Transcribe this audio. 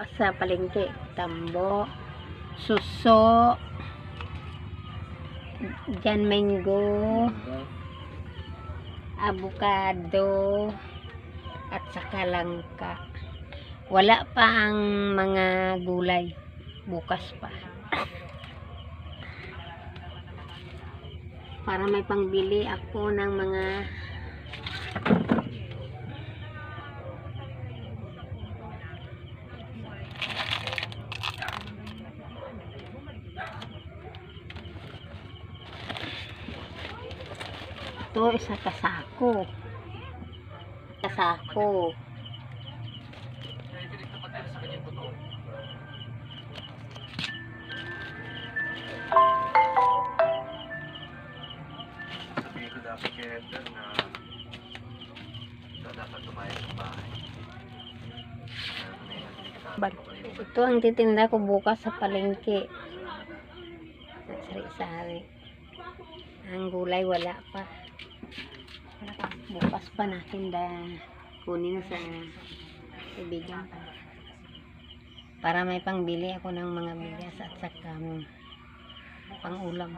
Sa palengke, tambo, suso, Jan mango, avocado, at saka langka. Wala pa ang mga gulay, bukas pa. Para may pangbili ako ng mga ito, isa kasako. Kasako. Sabihin ko dapat kaya Edgar na dapat tumayo sa bahay. Ito ang titinda ko bukas sa palengke. Sari-sari. Ang gulay wala pa. Bukas pa natin kunin sa ibigan para may pangbili ako ng mga bigas at saka pang ulam.